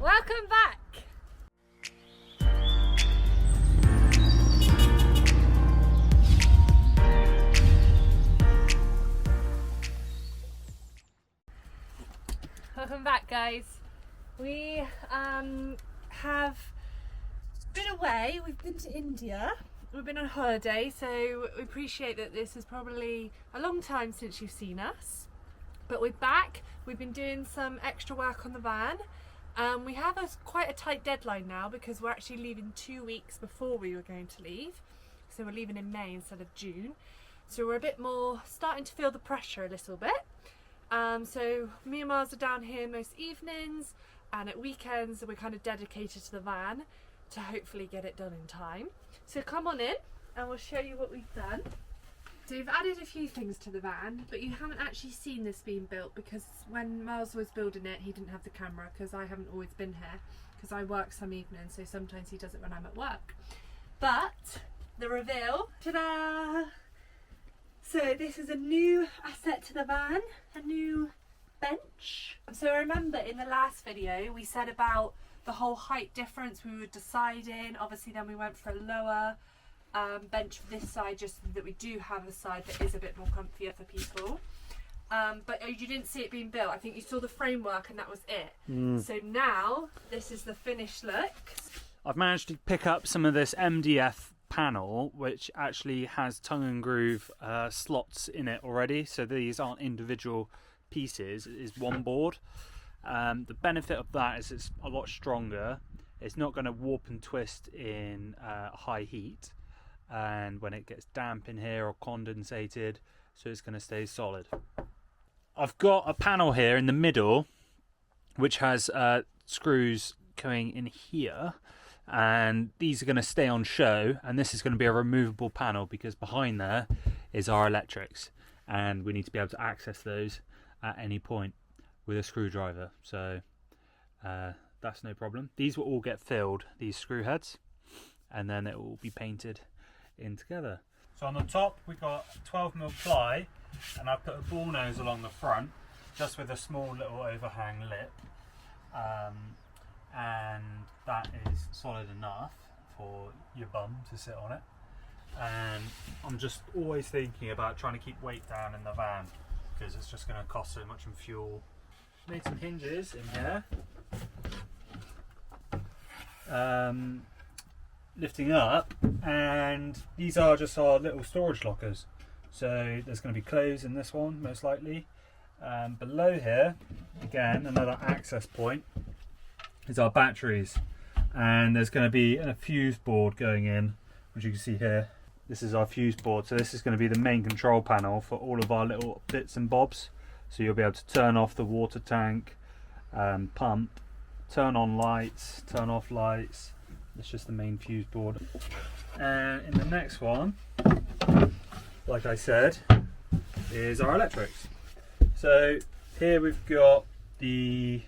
Welcome back! Welcome back, guys. We have been away. We've been to India. We've been on holiday, so we appreciate that this is probably a long time since you've seen us. But we're back. We've been doing some extra work on the van. We have quite a tight deadline now because we're actually leaving 2 weeks before we were going to leave. So we're leaving in May instead of June. So we're a bit more starting to feel the pressure a little bit. So me and Miles are down here most evenings, and at weekends we're kind of dedicated to the van to hopefully get it done in time. So come on in and we'll show you what we've done. So we've added a few things to the van, but you haven't actually seen this being built because when Miles was building it he didn't have the camera, because I haven't always been here because I work some evenings, so sometimes he does it when I'm at work. But the reveal, ta-da! So this is a new asset to the van, a new bench. So remember in the last video we said about the whole height difference we were deciding. Obviously then we went for a lower bench for this side, just so that we do have a side that is a bit more comfier for people. But you didn't see it being built. I think you saw the framework and that was it. So now this is the finished look. I've managed to pick up some of this MDF panel, which actually has tongue and groove slots in it already, so these aren't individual pieces, it is one board. The benefit of that is it's a lot stronger. It's not going to warp and twist in high heat, and when it gets damp in here or condensated, so it's going to stay solid. I've got a panel here in the middle which has screws going in here, and these are going to stay on show, and this is going to be a removable panel because behind there is our electrics and we need to be able to access those at any point with a screwdriver, so that's no problem. These will all get filled, these screw heads, and then it will be painted in together. So on the top we've got 12mm ply, and I've put a ball nose along the front just with a small little overhang lip, and that is solid enough for your bum to sit on it. And I'm just always thinking about trying to keep weight down in the van because it's just going to cost so much in fuel. Made some hinges in here, lifting up, and these are just our little storage lockers. So there's going to be clothes in this one most likely. Below here, again another access point, is our batteries, and there's going to be a fuse board going in, which you can see here. This is our fuse board, so this is going to be the main control panel for all of our little bits and bobs. So you'll be able to turn off the water tank, pump, turn on lights, turn off lights. It's just the main fuse board. And in the next one, like I said, is our electrics. So here we've got the,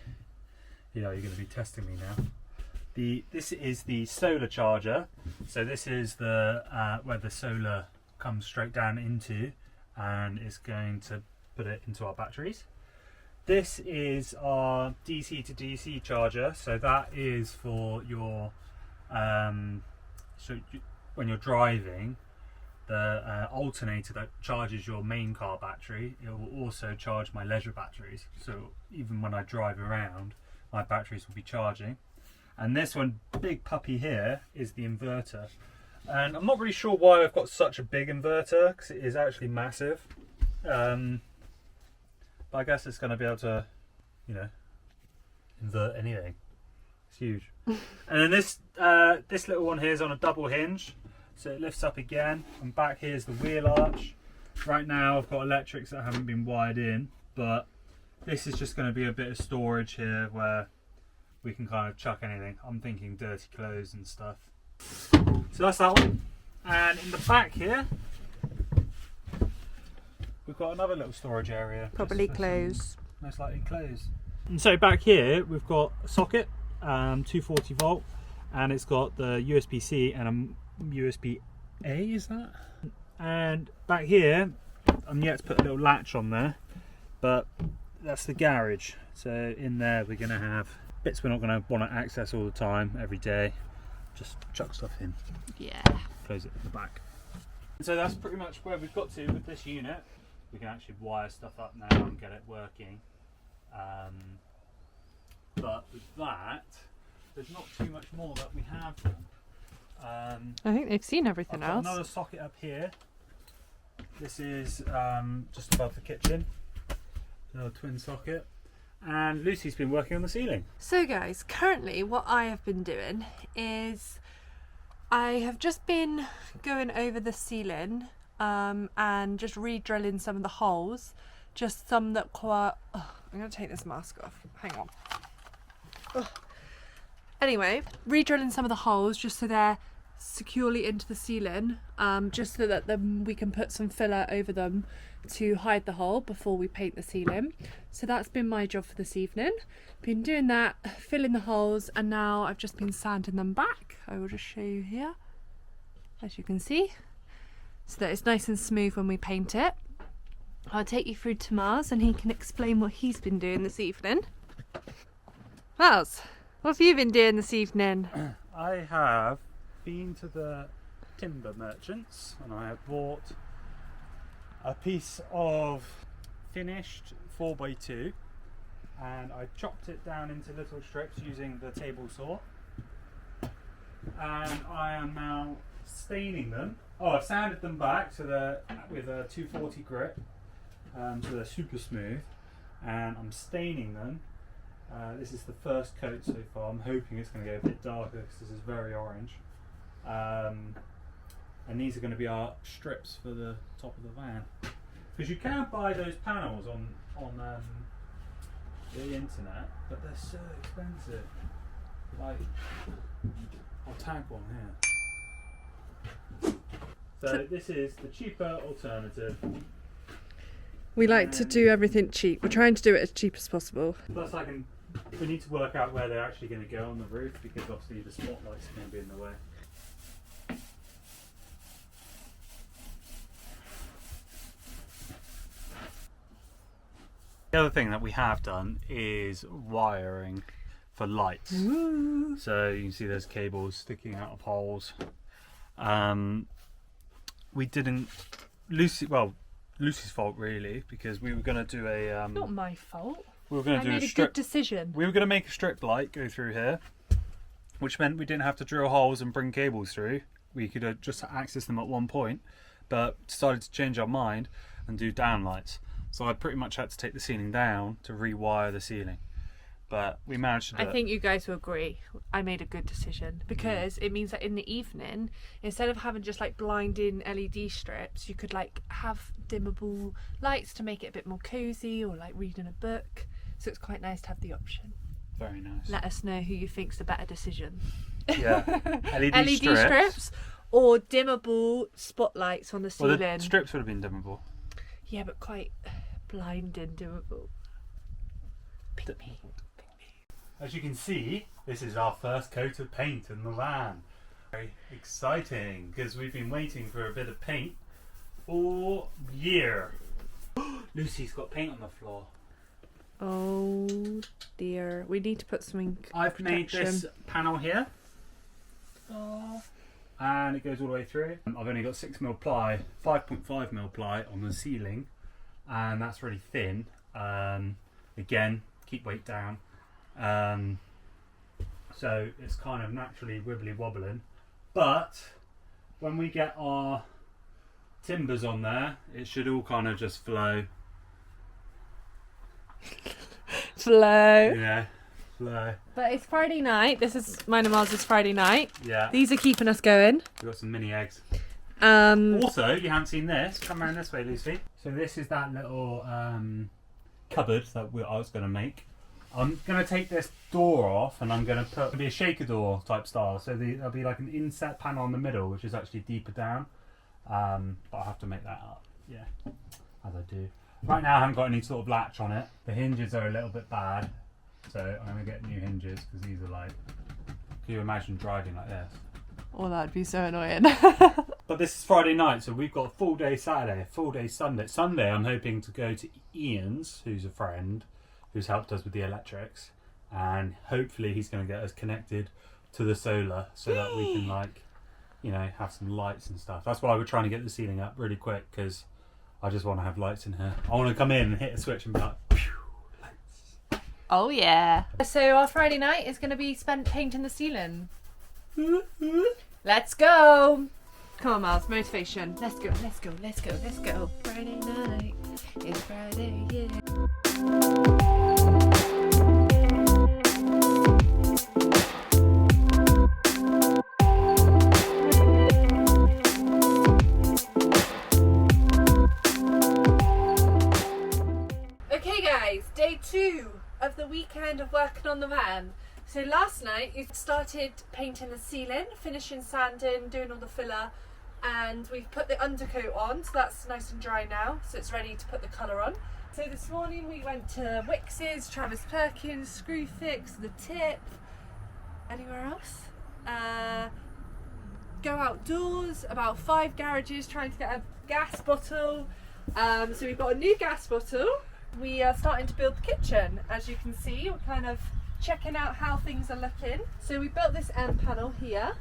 you're going to be testing me now. This is the solar charger. So this is the where the solar comes straight down into, and it's going to put it into our batteries. This is our DC to DC charger. So that is for your when you're driving, the alternator that charges your main car battery, it will also charge my leisure batteries. So even when I drive around, my batteries will be charging. And this one, big puppy here, is the inverter. And I'm not really sure why I've got such a big inverter, because it is actually massive. But I guess it's going to be able to, invert anything. It's huge. And then this little one here is on a double hinge, so it lifts up again. And back here's the wheel arch. Right now I've got electrics that haven't been wired in, but this is just going to be a bit of storage here where we can kind of chuck anything. I'm thinking dirty clothes and stuff. So that's that one. And in the back here, we've got another little storage area. Probably clothes. Most likely clothes. And so back here, we've got a socket, 240 volt, and it's got the USB-C and a USB-A, is that? And back here, I'm yet to put a little latch on there, but that's the garage. So in there we're going to have bits we're not going to want to access all the time, every day. Just chuck stuff in. Yeah. Close it at the back. So that's pretty much where we've got to with this unit. We can actually wire stuff up now and get it working. But with that, there's not too much more that we have done. I think they've seen I've everything got else. another socket up here. This is just above the kitchen. Another twin socket. And Lucy's been working on the ceiling. So guys, currently what I have been doing is I have just been going over the ceiling and just re-drilling some of the holes. Just some that quite... I'm going to take this mask off. Hang on. Ugh. Anyway, re-drilling some of the holes just so they're securely into the ceiling, just so that we can put some filler over them to hide the hole before we paint the ceiling. So that's been my job for this evening. Been doing that, filling the holes, and now I've just been sanding them back. I will just show you here, as you can see, so that it's nice and smooth when we paint it. I'll take you through to Mars and he can explain what he's been doing this evening. Mars, what have you been doing this evening? I have been to the timber merchants and I have bought a piece of finished 4x2 and I chopped it down into little strips using the table saw, and I am now staining them. I've sanded them back so they're with a 240 grit, so they're super smooth, and I'm staining them. This is the first coat so far. I'm hoping it's going to go a bit darker because this is very orange. And these are going to be our strips for the top of the van. Because you can buy those panels on the internet, but they're so expensive. Like, I'll tag one here. So this is the cheaper alternative. We like to do everything cheap. We're trying to do it as cheap as possible. Plus we need to work out where they're actually going to go on the roof, because obviously the spotlights are going to be in the way. The other thing that we have done is wiring for lights. Ooh. So you can see there's cables sticking out of holes. We didn't... Lucy's fault really, because we were going to do a... Not my fault. We were going I to do made a a strip. good decision. We were going to make a strip light go through here, which meant we didn't have to drill holes and bring cables through. We could just access them at one point, but decided to change our mind and do downlights. So I pretty much had to take the ceiling down to rewire the ceiling. But we managed to do it. I think you guys will agree I made a good decision, because it means that in the evening, instead of having just like blinding LED strips, you could like have dimmable lights to make it a bit more cozy, or like reading a book. So it's quite nice to have the option. Very nice. Let us know who you think's the better decision. Yeah. LED, LED strips or dimmable spotlights on the Well, ceiling. the strips would have been dimmable. Yeah, but quite blinding dimmable. Pick me. As you can see, this is our first coat of paint in the van. Very exciting, because we've been waiting for a bit of paint all year. Lucy's got paint on the floor. Oh dear, we need to put something. I've made this panel here, and it goes all the way through. I've only got 6mm ply, 5.5mm ply on the ceiling, and that's really thin. Again, keep weight down. So it's kind of naturally wibbly wobbling, but when we get our timbers on there, it should all kind of just flow. Yeah, flow. But it's Friday night. This is mine and Mars' Friday night. Yeah. These are keeping us going. We've got some mini eggs. Um, Also, you haven't seen this. Come around this way, Lucy. So this is that little cupboard that I was going to make. I'm going to take this door off, and I'm going to put it'll be a shaker door type style. So there'll be like an inset panel in the middle, which is actually deeper down. But I'll have to make that up. Yeah, as I do. Right now I haven't got any sort of latch on it. The hinges are a little bit bad, so I'm going to get new hinges, because these are like... Can you imagine driving like this? Oh, that'd be so annoying. But this is Friday night, so we've got a full day Saturday, a full day Sunday. Sunday I'm hoping to go to Ian's, who's a friend, who's helped us with the electrics, and hopefully he's going to get us connected to the solar so that we can, like, you know, have some lights and stuff. That's why we're trying to get the ceiling up really quick, because I just want to have lights in here. I want to come in and hit a switch and be like, phew, lights. Oh yeah. So our Friday night is going to be spent painting the ceiling. Let's go. Come on, Miles, motivation. Let's go, let's go, let's go, let's go. Friday night, it's Friday, yeah. Okay guys, day 2 of the weekend of working on the van. So last night you started painting the ceiling, finishing sanding, doing all the filler, and we've put the undercoat on, so that's nice and dry now, so it's ready to put the colour on. So this morning we went to Wicks's, Travis Perkins, Screwfix, The Tip. Anywhere else? Go outdoors, about 5 garages trying to get a gas bottle. So we've got a new gas bottle. We are starting to build the kitchen. As you can see, we're kind of checking out how things are looking. So we built this end panel here,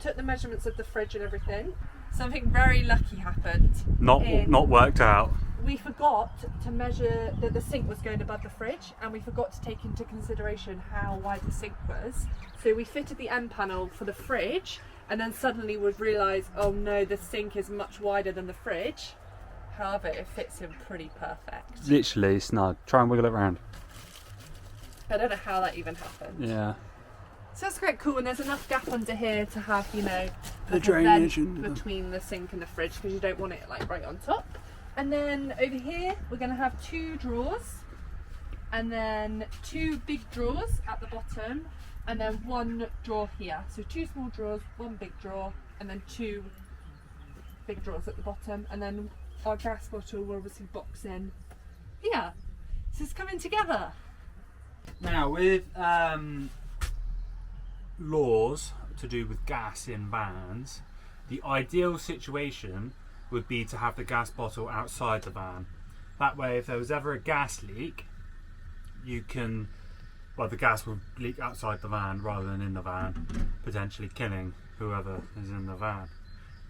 took the measurements of the fridge and everything. Something very lucky happened. Not worked out. We forgot to measure that the sink was going above the fridge, and we forgot to take into consideration how wide the sink was. So we fitted the end panel for the fridge, and then suddenly we'd realise, oh no, the sink is much wider than the fridge. However, it fits in pretty perfect. Literally snug. Try and wiggle it around. I don't know how that even happened. Yeah. So that's quite cool, and there's enough gap under here to have, you know, The like a drainage vent and between the sink and the fridge, because you don't want it like right on top. And then over here we're going to have 2 drawers, and then 2 big drawers at the bottom, and then 1 drawer here. So 2 small drawers, 1 big drawer, and then 2 big drawers at the bottom, and then our gas bottle will obviously box in here. So it's coming together. Now, with laws to do with gas in vans, the ideal situation would be to have the gas bottle outside the van. That way, if there was ever a gas leak, you can, well, the gas would leak outside the van rather than in the van, potentially killing whoever is in the van,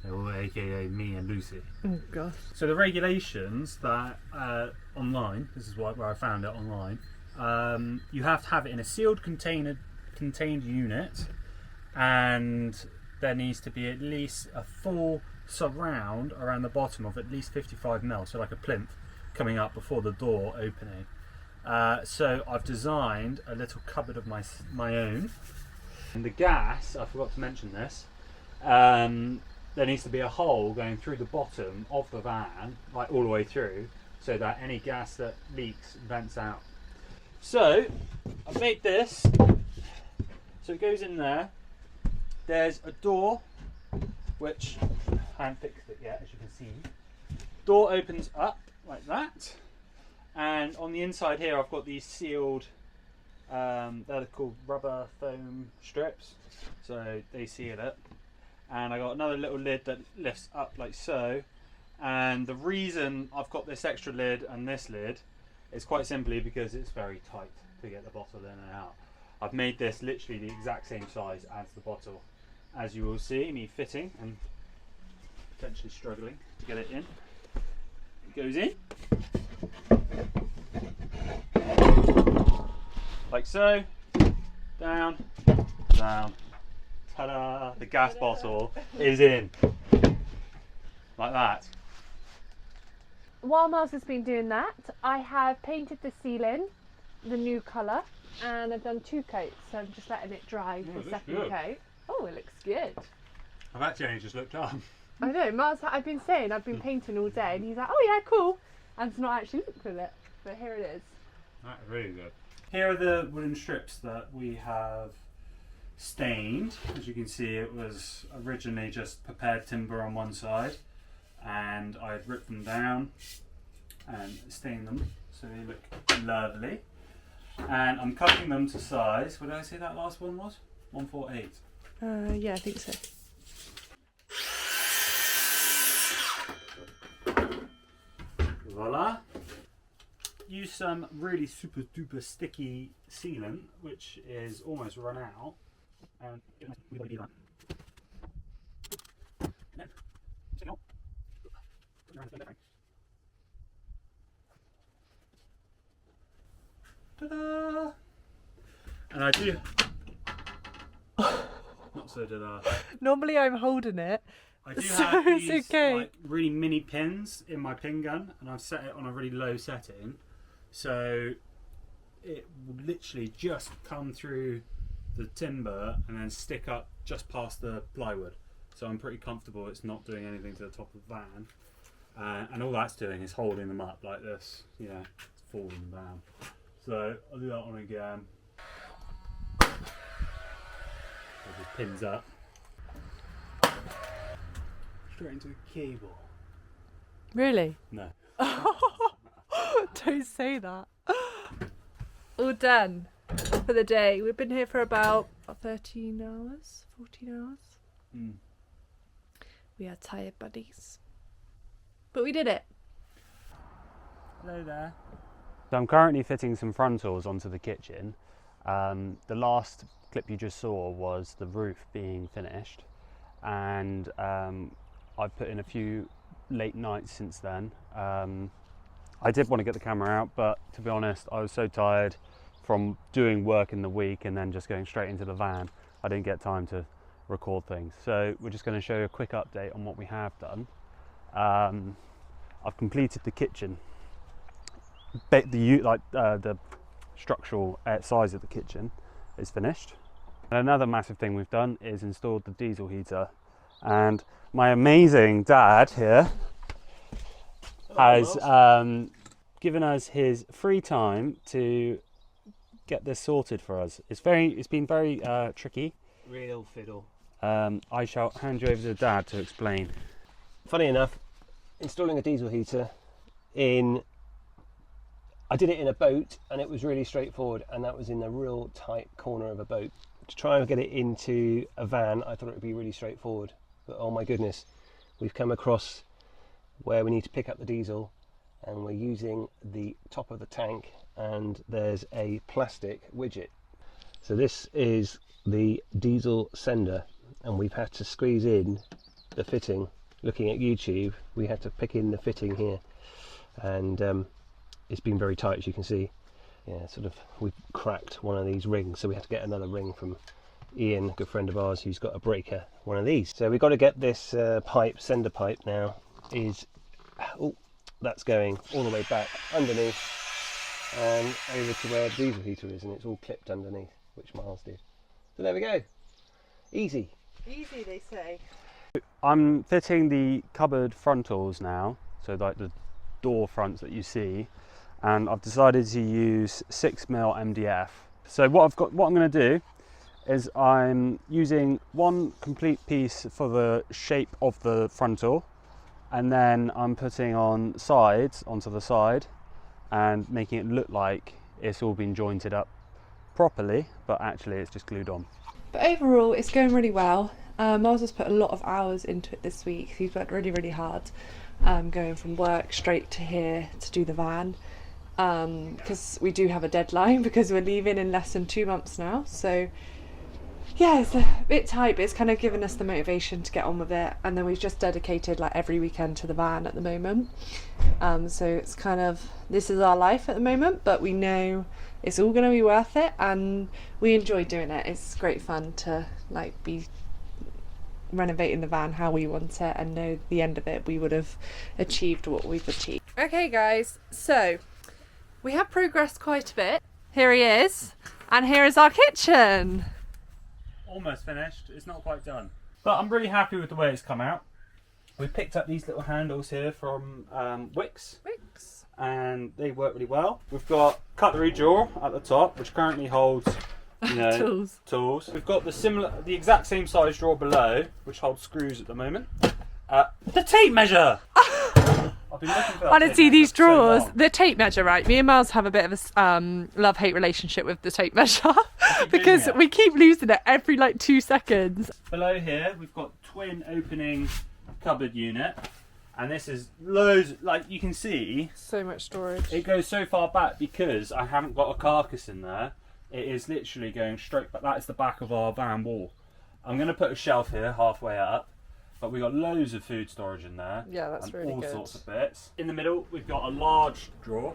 or aka me and Lucy. Oh gosh. So the regulations that online, this is where I found it online, you have to have it in a sealed contained unit, and there needs to be at least a full surround around the bottom of at least 55mm, so like a plinth coming up before the door opening. So I've designed a little cupboard of my own. And the gas, I forgot to mention this, there needs to be a hole going through the bottom of the van, like all the way through, so that any gas that leaks vents out. So I've made this, so it goes in there. There's a door, which I haven't fixed it yet, as you can see. Door opens up like that, and on the inside here I've got these sealed, they're called rubber foam strips, so they seal it. And I got another little lid that lifts up like so, and the reason I've got this extra lid and this lid is quite simply because it's very tight to get the bottle in and out. I've made this literally the exact same size as the bottle, as you will see me fitting and potentially struggling to get it in. It goes in like so, down, down. Ta-da! The gas bottle is in. Like that. While Miles has been doing that, I have painted the ceiling the new colour, and I've done 2 coats, so I'm just letting it dry for the second coat. Oh, it looks good. I've actually only just looked up. I know, Miles, I've been saying I've been painting all day, and he's like, oh yeah, cool. And it's not actually looked at it, but here it is. That's really good. Here are the wooden strips that we have stained. As you can see, it was originally just prepared timber on one side, and I had ripped them down and stained them so they look lovely. And I'm cutting them to size. What did I say that last one was? 148. Yeah, I think so. Voila. used some really super duper sticky sealant, which is almost run out. And we've got to do that. Ta-da! And I do. Not so ta-da. Normally I'm holding it. I do So have it's these okay. like really mini pins in my pin gun, and I've set it on a really low setting, so it will literally just come through the timber and then stick up just past the plywood. So I'm pretty comfortable it's not doing anything to the top of the van, and all that's doing is holding them up like this. You know, it's falling down. So I'll do that one again. It just pins up. Straight into a cable. Really? No. Don't say that. All done for the day. We've been here for about 13 hours, 14 hours. We are tired buddies. But we did it. Hello there. So I'm currently fitting some frontals onto the kitchen. The last clip you just saw was the roof being finished, and I've put in a few late nights since then. I did want to get the camera out, but to be honest, I was so tired from doing work in the week and then just going straight into the van, I didn't get time to record things. So we're just going to show you a quick update on what we have done. I've completed the kitchen. The structural size of the kitchen is finished. And another massive thing we've done is installed the diesel heater. And my amazing dad here has given us his free time to get this sorted for us. It's been very tricky. Real fiddle. I shall hand you over to Dad to explain. Funny enough, installing a diesel heater I did it in a boat, and it was really straightforward, and that was in a real tight corner of a boat. To try and get it into a van, I thought it would be really straightforward, but oh my goodness, we've come across where we need to pick up the diesel, and we're using the top of the tank, and there's a plastic widget. So this is the diesel sender, and we've had to squeeze in the fitting. Looking at YouTube, we had to pick in the fitting here, and it's been very tight, as you can see. Yeah, we've cracked one of these rings, so we had to get another ring from Ian, a good friend of ours, who's got a breaker, one of these. So we've got to get this sender pipe now, that's going all the way back underneath and over to where the diesel heater is, and it's all clipped underneath, which Miles did. So there we go. Easy. Easy, they say. I'm fitting the cupboard frontals now, so like the door fronts that you see, and I've decided to use 6mm MDF. So what I'm going to do is I'm using one complete piece for the shape of the frontal, and then I'm putting on sides onto the side and making it look like it's all been jointed up properly, but actually it's just glued on. But overall, it's going really well. Miles has put a lot of hours into it this week. He's worked really, really hard, going from work straight to here to do the van, because we do have a deadline because we're leaving in less than 2 months now. So yeah, it's a bit tight, but it's kind of given us the motivation to get on with it. And then we've just dedicated like every weekend to the van at the moment. So it's kind of, this is our life at the moment, but we know it's all going to be worth it, and we enjoy doing it. It's great fun to like be renovating the van how we want it, and know the end of it we would have achieved what we've achieved. Okay guys, so we have progressed quite a bit. Here he is, and here is our kitchen. Almost finished, it's not quite done, but I'm really happy with the way it's come out. We picked up these little handles here from Wix, and they work really well. We've got cutlery drawer at the top, which currently holds tools. We've got the exact same size drawer below, which holds screws at the moment. The tape measure. I've been looking for that. Honestly, these drawers, so the tape measure, right? Me and Miles have a bit of a love-hate relationship with the tape measure because we keep losing it every like 2 seconds. Below here, we've got twin opening cupboard unit, And this is loads, like you can see, So much storage. it goes so far back because I haven't got a carcass in there. It is literally going straight back. That is the back of our van wall. I'm going to put a shelf here halfway up, but we've got loads of food storage in there. Yeah, that's and really all good. sorts of bits. In the middle, we've got a large drawer.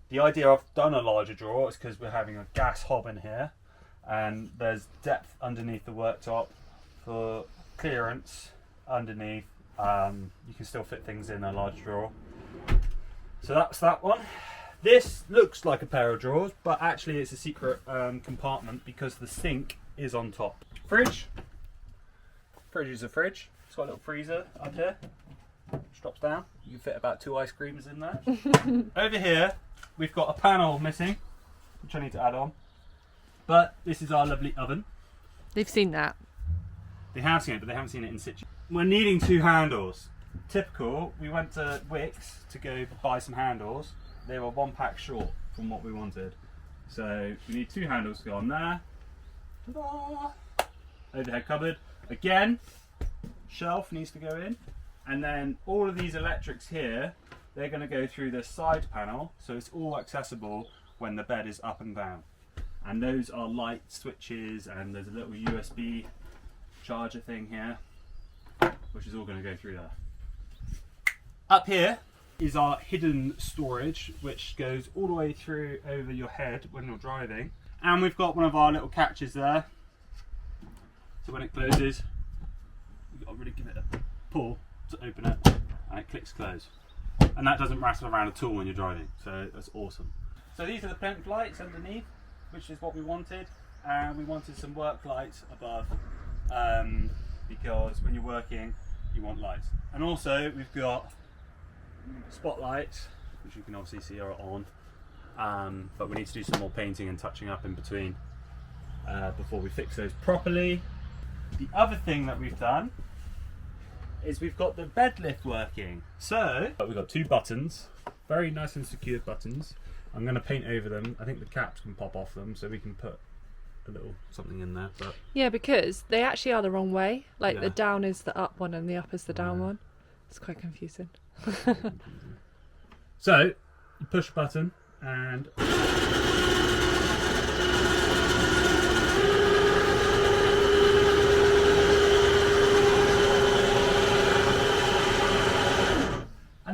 The idea I've done a larger drawer is because we're having a gas hob in here, and there's depth underneath the worktop for clearance underneath. You can still fit things in a large drawer. So that's that one. This looks like a pair of drawers, but actually it's a secret compartment because the sink is on top. Fridge. Fridge is a fridge. It's got a little freezer up here. Which drops down. You can fit about 2 ice creams in there. Over here, we've got a panel missing, which I need to add on. But this is our lovely oven. They've seen that. They have seen it, but they haven't seen it in situ. We're needing 2 handles. Typical, we went to Wickes to go buy some handles. They were 1 pack short from what we wanted. So we need 2 handles to go on there. Ta-da! Overhead cupboard. Again, shelf needs to go in. And then all of these electrics here, they're going to go through this side panel. So it's all accessible when the bed is up and down. And those are light switches, and there's a little USB charger thing here, which is all going to go through there. Up here is our hidden storage, which goes all the way through over your head when you're driving. And we've got one of our little catches there. So when it closes, you've got to really give it a pull to open it, and it clicks close. And that doesn't rattle around at all when you're driving, so that's awesome. So these are the plinth lights underneath, which is what we wanted, and we wanted some work lights above, because when you're working you want lights. And also we've got spotlights, which you can obviously see are on, but we need to do some more painting and touching up in between before we fix those properly. The other thing that we've done is we've got the bed lift working. So we've got 2 buttons, very nice and secured buttons. I'm going to paint over them. I think the caps can pop off them, so we can put a little something in there. But Yeah, because they actually are the wrong way. Like Yeah. the down is the up one and the up is the down one. It's quite confusing. so you push a button and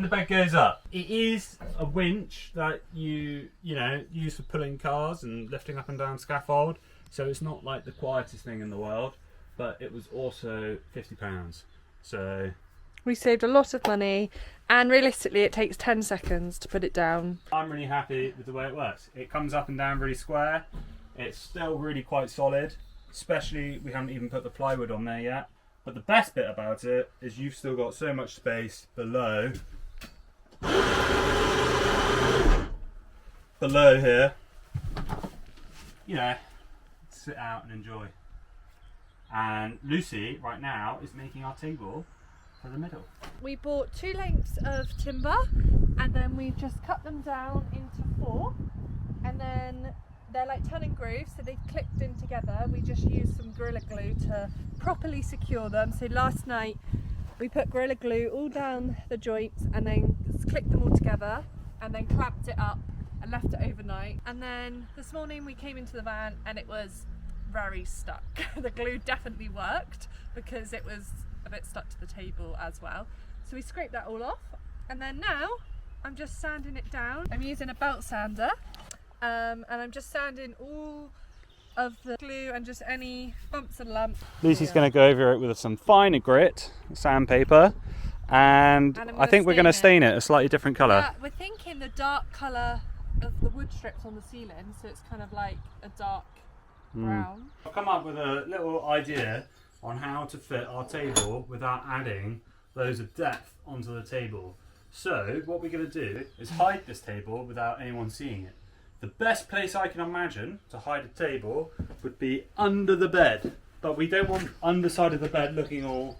the bed goes up. It is a winch that you use for pulling cars and lifting up and down scaffold, so it's not like the quietest thing in the world, but it was also £50. So We saved a lot of money, and realistically it takes 10 seconds to put it down. I'm really happy with the way it works. It comes up and down really square. It's still really quite solid, especially we haven't even put the plywood on there yet. But the best bit about it is you've still got so much space below here, sit out and enjoy. And Lucy right now is making our table for the middle. We bought 2 lengths of timber, and then we've just cut them down into 4, and then they're like turning grooves, so they've clicked in together. We just used some Gorilla Glue to properly secure them. So last night we put Gorilla Glue all down the joints and then clicked them all together and then clamped it up and left it overnight. And then this morning we came into the van and it was very stuck. The glue definitely worked because it was a bit stuck to the table as well. So we scraped that all off, and then now I'm just sanding it down. I'm using a belt sander, and I'm just sanding all of the glue and just any bumps and lumps. Lucy's going to go over it with some finer grit sandpaper, and I think we're going to stain it a slightly different colour. We're thinking the dark colour of the wood strips on the ceiling, so it's kind of like a dark brown. I've come up with a little idea on how to fit our table without adding loads of depth onto the table. So what we're going to do is hide this table without anyone seeing it. The best place I can imagine to hide a table would be under the bed, but we don't want underside of the bed looking all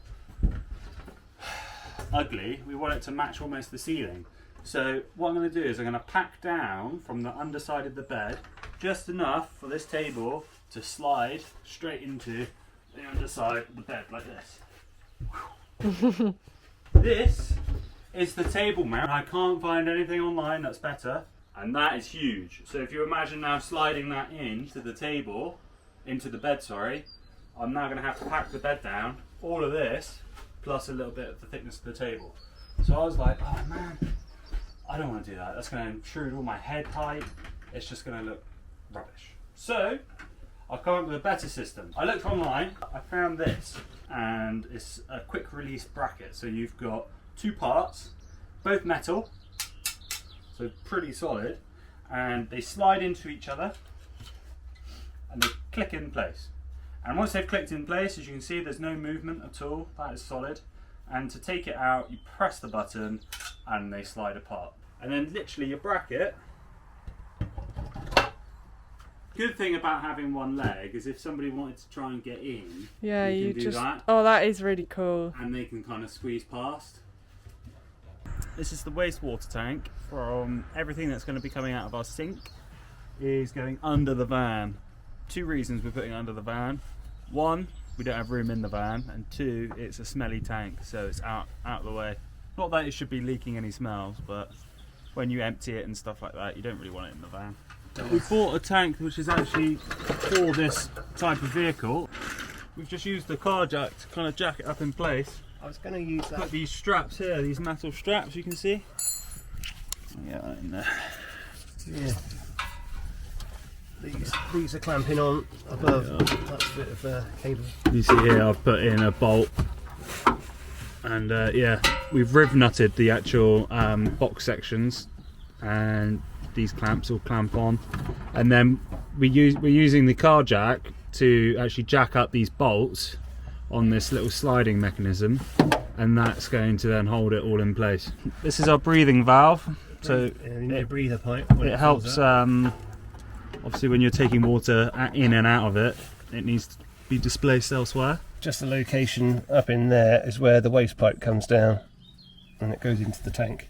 ugly. We want it to match almost the ceiling. So what I'm going to do is I'm going to pack down from the underside of the bed just enough for this table to slide straight into the underside of the bed like this. This is the table mount. I can't find anything online that's better, and that is huge. So if you imagine now sliding that into the bed, sorry, I'm now going to have to pack the bed down, all of this, plus a little bit of the thickness of the table. So I was like, oh man, I don't want to do that. That's going to intrude all my head height. It's just going to look rubbish. So I've come up with a better system. I looked online, I found this, and it's a quick release bracket. So you've got two parts, both metal, so pretty solid, and they slide into each other and they click in place. And once they've clicked in place, as you can see, there's no movement at all. That is solid. And to take it out, you press the button and they slide apart. And then literally your bracket. Good thing about having one leg is if somebody wanted to try and get in, Yeah, you can do that. Oh, that is really cool. And they can kind of squeeze past. This is the wastewater tank from everything that's going to be coming out of our sink is going under the van. Two reasons we're putting it under the van. One, we don't have room in the van, and two, it's a smelly tank, so it's out of the way. Not that it should be leaking any smells, but when you empty it and stuff like that, you don't really want it in the van. We bought a tank which is actually for this type of vehicle. We've just used the car jack to kind of jack it up in place. I was going to use that. Got these straps here, these metal straps you can see. Yeah, in there. Yeah. These are clamping on above. Yeah. That's a bit of cable. You see here I've put in a bolt, and yeah, we've riv nutted the actual box sections, and these clamps will clamp on, and then we're using the car jack to actually jack up these bolts on this little sliding mechanism, and that's going to then hold it all in place. This is our breathing valve, so you need a breather pipe. It helps obviously when you're taking water in and out of it, it needs to be displaced elsewhere. Just the location up in there is where the waste pipe comes down and it goes into the tank,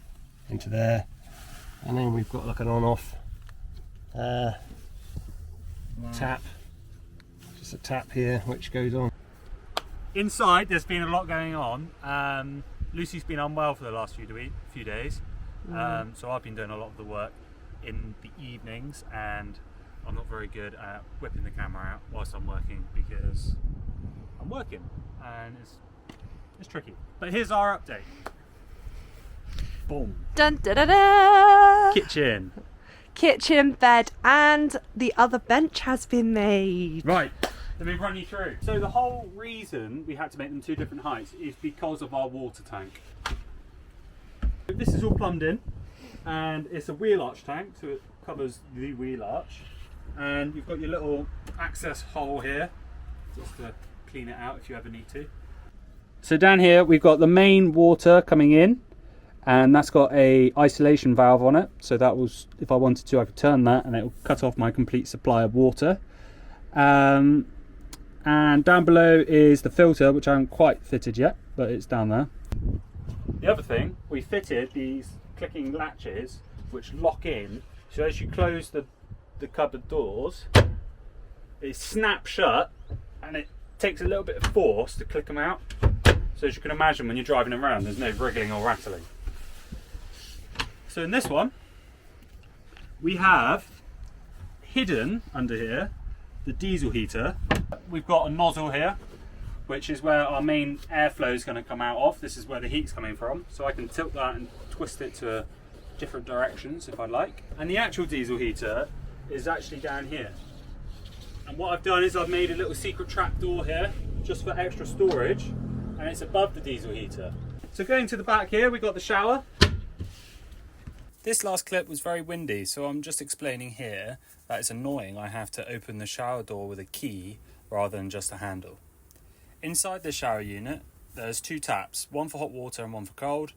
into there, and then we've got like an on-off tap, just a tap here which goes on. Inside there's been a lot going on. Lucy's been unwell for the last few days, so I've been doing a lot of the work in the evenings, and I'm not very good at whipping the camera out whilst I'm working because I'm working and it's tricky. But here's our update. Boom. Dun da da da! Kitchen, bed, and the other bench has been made. Right, let me run you through. So the whole reason we had to make them two different heights is because of our water tank. This is all plumbed in, and it's a wheel arch tank, so it covers the wheel arch, and you've got your little access hole here just to clean it out if you ever need to. So down here we've got the main water coming in, and that's got a isolation valve on it, so that was, if I wanted to, I could turn that and it will cut off my complete supply of water. And down below is the filter, which I haven't quite fitted yet, but it's down there. The other thing, we fitted these clicking latches which lock in, so as you close the cupboard doors, they snap shut, and it takes a little bit of force to click them out. So as you can imagine, when you're driving around, there's no wriggling or rattling. So in this one, we have hidden under here the diesel heater. We've got a nozzle here, which is where our main airflow is going to come out of. This is where the heat's coming from, so I can tilt that and twist it to different directions if I like. And the actual diesel heater is actually down here. And what I've done is I've made a little secret trap door here just for extra storage, and it's above the diesel heater. So going to the back here, we've got the shower. This last clip was very windy, so I'm just explaining here that it's annoying I have to open the shower door with a key rather than just a handle. Inside the shower unit, there's two taps, one for hot water and one for cold,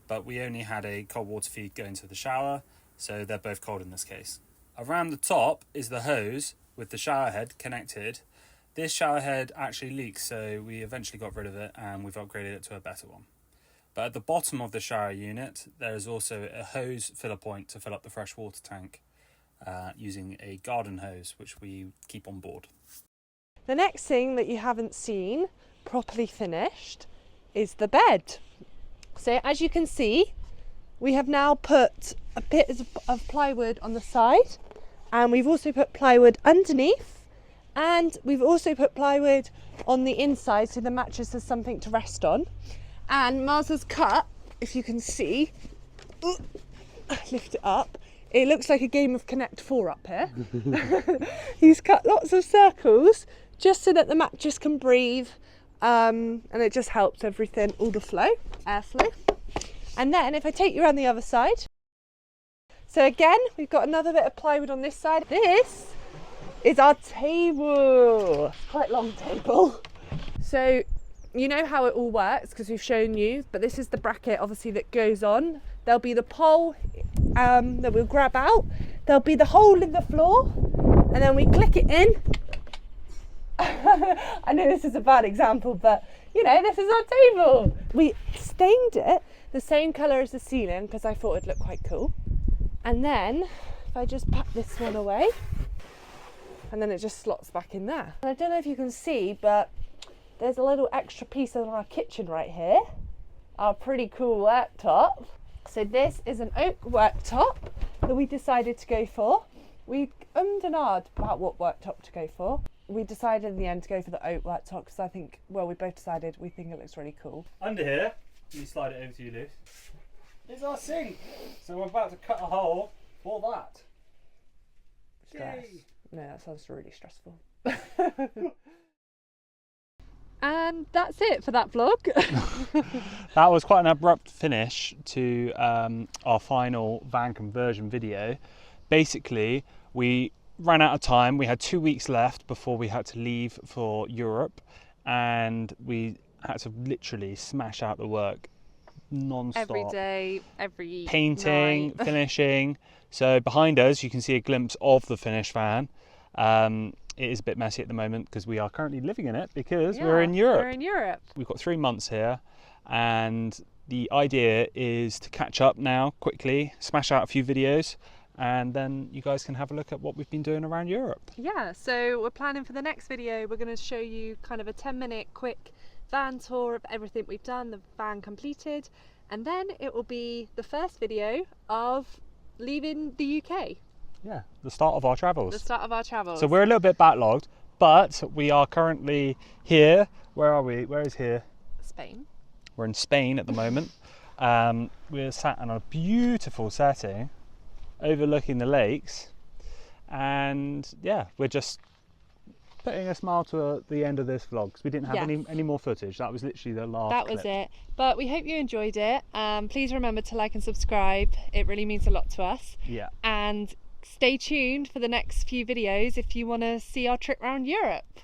but we only had a cold water feed going to the shower, so they're both cold in this case. Around the top is the hose with the shower head connected. This shower head actually leaks, so we eventually got rid of it and we've upgraded it to a better one. But at the bottom of the shower unit, there is also a hose filler point to fill up the fresh water tank using a garden hose, which we keep on board. The next thing that you haven't seen properly finished is the bed. So as you can see, we have now put a bit of plywood on the side, and we've also put plywood underneath, and we've also put plywood on the inside so the mattress has something to rest on. And Mars has cut, if you can see, lift it up, it looks like a game of Connect 4 up here. He's cut lots of circles just so that the mattress can breathe, and it just helps everything, all the flow, airflow. And then if I take you around the other side, so again, we've got another bit of plywood on this side. This is our table, quite long table. So you know how it all works because we've shown you, but this is the bracket obviously that goes on. There'll be the pole that we'll grab out. There'll be the hole in the floor, and then we click it in. I know this is a bad example, but you know, this is our table. We stained it the same colour as the ceiling because I thought it'd look quite cool. And then if I just pack this one away, and then it just slots back in there. And I don't know if you can see, but there's a little extra piece on our kitchen right here, our pretty cool worktop. So this is an oak worktop that we decided to go for. We ummed and ahed about what worktop to go for. We decided in the end to go for the oak worktop because I think, well, we both decided we think it looks really cool. Under here, let me slide it over to you, Luce, is our sink. So we're about to cut a hole for that. Stress. Yay. No, that sounds really stressful. And that's it for that vlog. That was quite an abrupt finish to our final van conversion video. Basically, we ran out of time. We had 2 weeks left before we had to leave for Europe, and we had to literally smash out the work non-stop. Every day, every painting, night. finishing. So behind us you can see a glimpse of the finished van. It is a bit messy at the moment because we are currently living in it because we're in Europe. We're in Europe. We've got 3 months here, and the idea is to catch up now quickly, smash out a few videos, and then you guys can have a look at what we've been doing around Europe. Yeah, so we're planning for the next video, we're going to show you kind of a 10-minute quick van tour of everything we've done, the van completed, and then it will be the first video of leaving the UK. Yeah, the start of our travels. The start of our travels. So we're a little bit backlogged, but we are currently here. Where are we? Where is here? Spain. We're in Spain at the moment. We're sat in a beautiful setting overlooking the lakes, and yeah, we're just putting a smile to the end of this vlog because we didn't have any more footage. That was literally the last That clip. was it. But we hope you enjoyed it. Please remember to like and subscribe. It really means a lot to us. Yeah. And stay tuned for the next few videos if you want to see our trip around Europe.